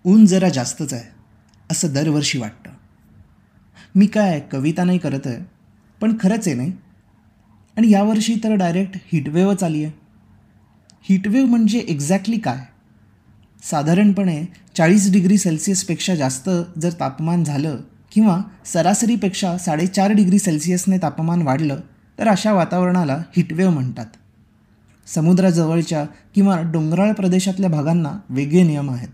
ऊन जरा जास्तच आहे असं दरवर्षी वाटतं. मी काय कविता नाही करत आहे, पण खरंच आहे नाही. आणि यावर्षी तर डायरेक्ट हीटवेव्हच आली आहे. हीटवेव्ह म्हणजे एक्झॅक्टली काय? साधारणपणे 40 डिग्री सेल्सिअसपेक्षा जास्त जर तापमान झालं किंवा सरासरीपेक्षा 4.5 डिग्री सेल्सिअसने तापमान वाढलं तर अशा वातावरणाला हीटवेव्ह म्हणतात. समुद्राजवळच्या किंवा डोंगराळ प्रदेशातल्या भागांना वेगळे नियम आहेत.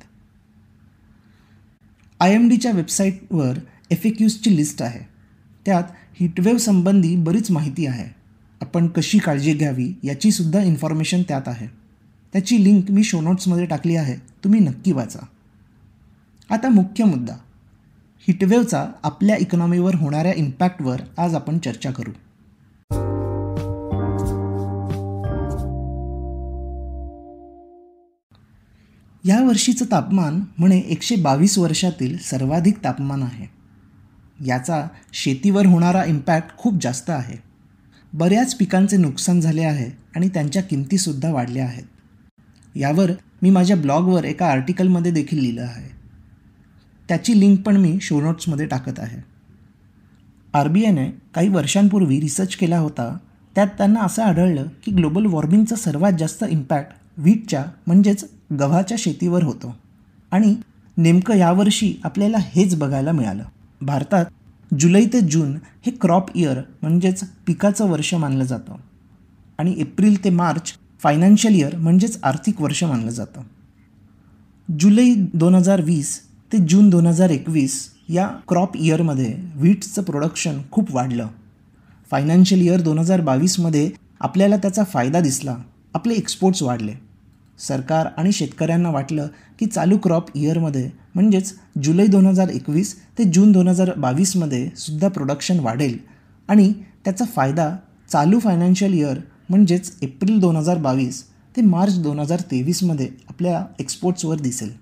IMDच्या वेबसाईटवर FAQsची लिस्ट आहे. त्यात हीटवेव्ह संबंधी बरीच माहिती आहे. आपण कशी काळजी घ्यावी याचीसुद्धा इन्फॉर्मेशन त्यात आहे. त्याची लिंक मी शो नोट्समध्ये टाकली आहे, तुम्ही नक्की वाचा. आता मुख्य मुद्दा, हीटवेव्हचा आपल्या इकॉनॉमीवर होणाऱ्या इम्पॅक्टवर आज आपण चर्चा करू. या वर्षीचं तापमान म्हणे 122 वर्षातील सर्वाधिक तापमान आहे. याचा शेतीवर होणारा इम्पॅक्ट खूप जास्त आहे. बऱ्याच पिकांचे नुकसान झाले आहे आणि त्यांच्या किमतीसुद्धा वाढल्या आहेत. यावर मी माझ्या ब्लॉगवर एका आर्टिकलमध्ये देखील लिहिलं आहे. त्याची लिंक पण मी शो नोट्समध्ये टाकत आहे. RBIने काही वर्षांपूर्वी रिसर्च केला होता. त्यात त्यांना असं आढळलं की ग्लोबल वॉर्मिंगचा सर्वात जास्त इम्पॅक्ट व्हीटच्या म्हणजेच गव्हाच्या शेतीवर होतो. आणि नेमकं यावर्षी आपल्याला हेच बघायला मिळालं. भारतात जुलै ते जून हे क्रॉप इयर म्हणजेच पिकाचं वर्ष मानलं जातं आणि एप्रिल ते मार्च फायनान्शियल इयर म्हणजेच आर्थिक वर्ष मानलं जातं. जुलै 2020 ते जून 2021 या क्रॉप इयरमध्ये व्हीटचं प्रोडक्शन खूप वाढलं. फायनान्शियल इयर 2022मध्ये आपल्याला त्याचा फायदा दिसला. आपले एक्सपोर्ट्स वाढले. सरकार आणि शेतकऱ्यांना वाटलं की चालू क्रॉप इयरमध्ये म्हणजेच जुलै 2021 ते जून 2022मध्ये सुद्धा प्रोडक्शन वाढेल आणि त्याचा फायदा चालू फायनान्शियल इयर म्हणजेच एप्रिल 2022 ते मार्च 2023मध्ये आपल्या एक्सपोर्ट्सवर दिसेल.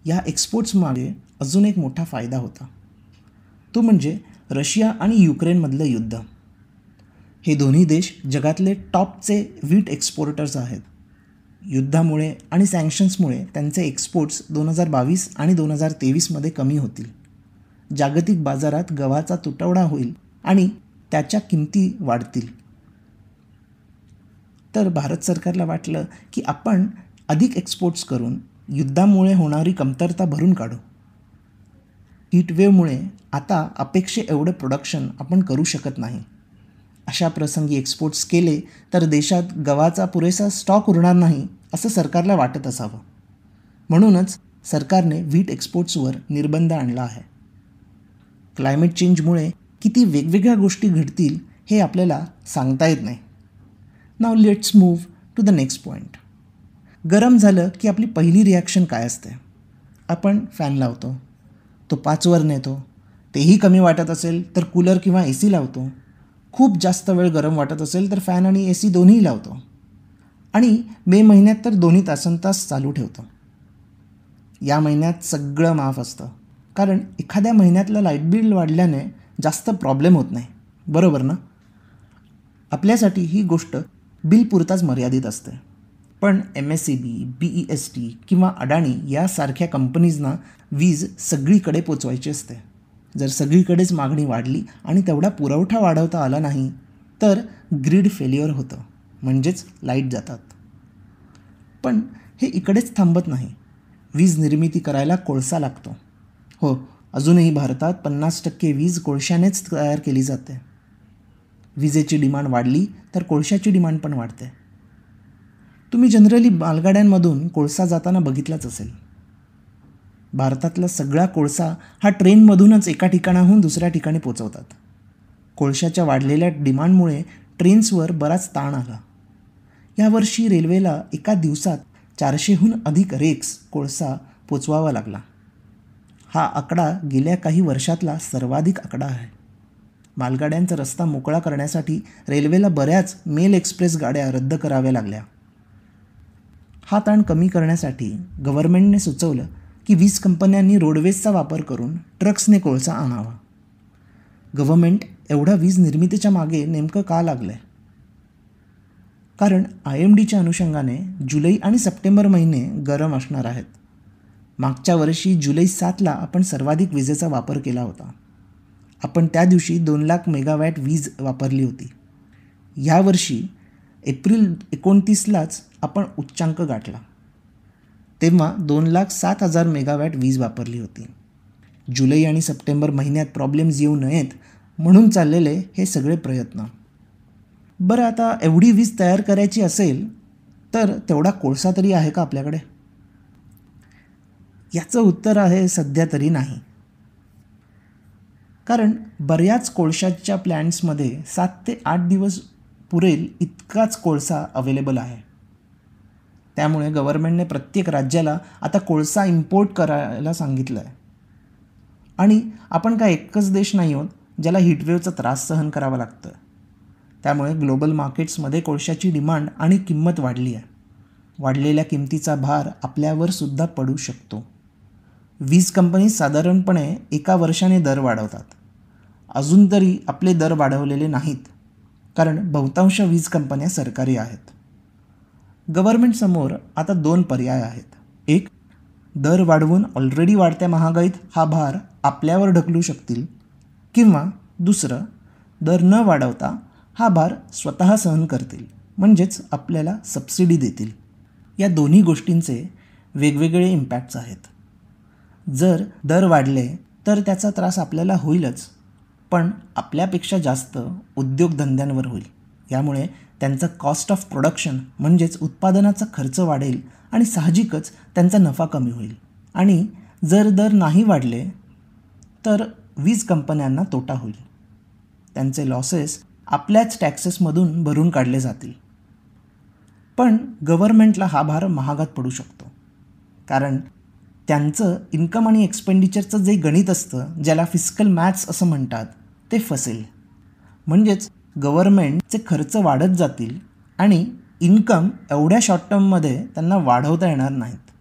या एक्सपोर्ट्समागे अजून एक मोठा फायदा होता. तो म्हणजे रशिया आणि युक्रेनमधलं युद्ध. हे दोन्ही देश जगातले टॉपचे व्हीट एक्सपोर्टर्स आहेत. युद्धामुळे आणि सँक्शन्समुळे त्यांचे एक्सपोर्ट्स 2022 आणि 2023मध्ये कमी होतील. जागतिक बाजारात गव्हाचा तुटवडा होईल आणि त्याच्या किमती वाढतील. तर भारत सरकारला वाटलं की आपण अधिक एक्सपोर्ट्स करून युद्धामुळे होणारी कमतरता भरून काढू. हीटवेव्हमुळे आता अपेक्षे एवढं प्रोडक्शन आपण करू शकत नाही. अशा प्रसंगी एक्सपोर्ट्स केले तर देशात गव्हाचा पुरेसा स्टॉक उरणार नाही असं सरकारला वाटत असावं. म्हणूनच सरकारने व्हीट एक्सपोर्ट्सवर निर्बंध आणला आहे. क्लायमेट चेंजमुळे किती वेगवेगळ्या गोष्टी घडतील हे आपल्याला सांगता येत नाही. नाव let's move to the next point. गरम झालं की आपली पहिली रिॲक्शन काय असते? आपण फॅन लावतो. तो 5वर नेतो. तेही कमी वाटत असेल तर कूलर किंवा AC लावतो. खूप जास्त वेळ गरम वाटत असेल तर फॅन आणि AC दोन्ही लावतो. आणि मे महिन्यात तर दोन्ही तासनतास चालू ठेवतो. या महिन्यात सगळं माफ असतं, कारण एखाद्या महिन्यातलं लाईट बिल वाढल्याने जास्त प्रॉब्लेम होत नाही. बरोबर ना? आपल्यासाठी ही गोष्ट बिलपुरताच मर्यादित असते. पण MSEB, BEST किंवा अडाणी यासारख्या कंपनीजना वीज सगळीकडे पोचवायची असते. जर सगळीकडेच मागणी वाढली आणि तेवढा पुरवठा वाढवता आला नाही तर ग्रीड फेल्युअर होतं, म्हणजेच लाईट जातात. पण हे इकडेच थांबत नाही. वीज निर्मिती करायला कोळसा लागतो. हो, अजूनही भारतात 50% वीज कोळशानेच तयार केली जाते. विजेची डिमांड वाढली तर कोळशाची डिमांड पण वाढते. तुम्ही जनरली मालगाड्यांमधून कोळसा जाताना बघितलाच असेल. भारतातला सगळा कोळसा हा ट्रेनमधूनच एका ठिकाणाहून दुसऱ्या ठिकाणी पोचवतात. कोळशाच्या वाढलेल्या डिमांडमुळे ट्रेन्सवर बराच ताण आला. यावर्षी रेल्वेला एका दिवसात 400हून अधिक रेक्स कोळसा पोचवावा लागला. हा आकडा गेल्या काही वर्षातला सर्वाधिक आकडा आहे. मालगाड्यांचा रस्ता मोकळा करण्यासाठी रेल्वेला बऱ्याच मेल एक्सप्रेस गाड्या रद्द कराव्या लागल्या. हा ताण कमी करण्यासाठी गव्हर्नमेंटने सुचवलं की वीज कंपन्यांनी रोडवेजचा वापर करून ट्रक्सने कोळसा आणावा. गव्हर्नमेंट एवढा वीज निर्मितीच्या मागे नेमकं का लागलं आहे? कारण IMDच्या अनुषंगाने जुलै आणि सप्टेंबर महिने गरम असणार आहेत. मागच्या वर्षी जुलै 7ला आपण सर्वाधिक विजेचा वापर केला होता. आपण त्या दिवशी 2 लाख मेगावॅट वीज वापरली होती. यावर्षी एप्रिल 29लाच आपण उच्चांक गाठला. तेव्हा 2,07,000 मेगावॅट वीज वापरली होती. जुलै आणि सप्टेंबर महिन्यात प्रॉब्लेम्स येऊ नयेत म्हणून चाललेले हे सगळे प्रयत्न. बरं, आता एवढी वीज तयार करायची असेल तर तेवढा कोळसा तरी आहे का आपल्याकडे? याचं उत्तर आहे सध्या तरी नाही. कारण बऱ्याच कोळशाच्या प्लॅन्ट्समध्ये 7 ते 8 दिवस पुरेल इतकाच कोळसा अवेलेबल आहे. त्यामुळे गव्हर्नमेंटने प्रत्येक राज्याला आता कोळसा इम्पोर्ट करायला सांगितलं आहे. आणि आपण काय एकच देश नाही आहोत ज्याला हीटवेव्हचा त्रास सहन करावा लागतो. त्यामुळे ग्लोबल मार्केट्समध्ये कोळशाची डिमांड आणि किंमत वाढली आहे. वाढलेल्या किमतीचा भार आपल्यावर सुद्धा पडू शकतो. वीज कंपनी साधारणपणे 1 वर्षाने दर वाढवतात. अजून तरी आपले दर वाढवलेले नाहीत, कारण बहुतांश वीज कंपन्या सरकारी आहेत. गव्हर्नमेंटसमोर आता 2 पर्याय आहेत. एक, दर वाढवून ऑलरेडी वाढत्या महागाईत हा भार आपल्यावर ढकलू शकतील, किंवा दुसरं, दर न वाढवता हा भार स्वतः सहन करतील, म्हणजेच आपल्याला सबसिडी देतील. या दोन्ही गोष्टींचे वेगवेगळे इम्पॅक्ट्स आहेत. जर दर वाढले तर त्याचा त्रास आपल्याला होईलच, पण आपल्यापेक्षा जास्त उद्योगधंद्यांवर होईल. यामुळे त्यांचा कॉस्ट ऑफ प्रोडक्शन म्हणजेच उत्पादनाचा खर्च वाढेल आणि साहजिकच त्यांचा नफा कमी होईल. आणि जर दर नाही वाढले तर वीज कंपन्यांना तोटा होईल. त्यांचे लॉसेस आपल्याच टॅक्सेसमधून भरून काढले जातील. पण गव्हर्नमेंटला हा भार महागात पडू शकतो, कारण त्यांचं इन्कम आणि एक्सपेंडिचरचं जे गणित असतं, ज्याला फिस्कल मॅथ्स असं म्हणतात, ते फसेल. म्हणजेच गव्हर्नमेंटचे खर्च वाढत जातील आणि इन्कम एवढ्या शॉर्ट टर्ममध्ये त्यांना वाढवता येणार नाहीत.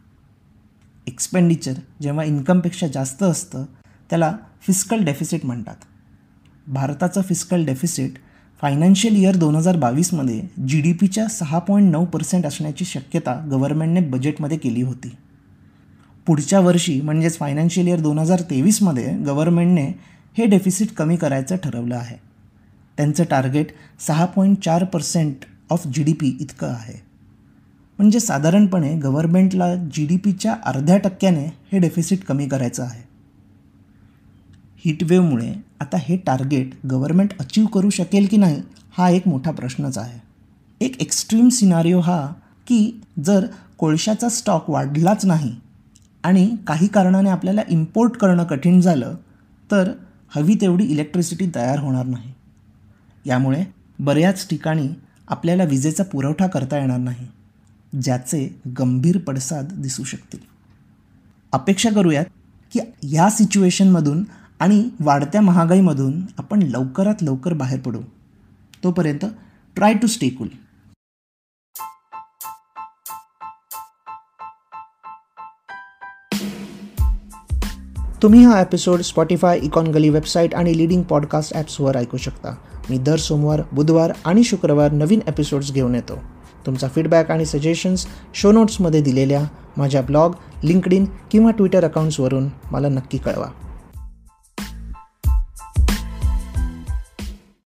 एक्सपेंडिचर जेव्हा इन्कमपेक्षा जास्त असतं त्याला फिस्कल डेफिसिट म्हणतात. भारताचं फिस्कल डेफिसिट फायनान्शियल इयर 2022मध्ये GDPच्या 6.9% असण्याची शक्यता गव्हर्नमेंटने बजेटमध्ये केली होती. पुढच्या वर्षी म्हणजेच फायनान्शियल इयर 2023मध्ये गव्हर्नमेंटने हे डेफिसिट कमी करायचं ठरवलं आहे. त्यांचं टार्गेट 6.4% ऑफ GDP इतकं आहे. म्हणजे साधारणपणे गव्हर्नमेंटला GDPच्या 0.5% हे डेफिसिट कमी करायचं आहे. हीटवेव्हमुळे आता हे टार्गेट गव्हर्नमेंट अचीव करू शकेल की नाही हा एक मोठा प्रश्नच आहे. एक एक्स्ट्रीम सिनारिओ हा की जर कोळशाचा स्टॉक वाढलाच नाही आणि काही कारणाने आपल्याला इम्पोर्ट करणं कठीण झालं तर हवी तेवढी इलेक्ट्रिसिटी तयार होणार नाही. यामुळे बऱ्याच ठिकाणी आपल्याला विजेचा पुरवठा करता येणार नाही, ज्याचे गंभीर पडसाद दिसू शकतील. अपेक्षा करूयात की ह्या सिच्युएशनमधून आणि वाढत्या महागाईमधून आपण लवकरात लवकर बाहेर पडू. तोपर्यंत ट्राय टू स्टे कूल. तुम्ही हा एपिसोड स्पॉटिफाय, इकॉनगली वेबसाईट आणि लीडिंग पॉडकास्ट ॲप्सवर ऐकू शकता. मी दर सोमवार, बुधवार आणि शुक्रवार नवीन एपिसोड्स घेऊन येतो. तुमचा फीडबॅक आणि सजेशन्स शो नोट्समध्ये दिलेल्या माझ्या ब्लॉग, लिंक्डइन किंवा ट्विटर अकाउंट्सवरून मला नक्की कळवा.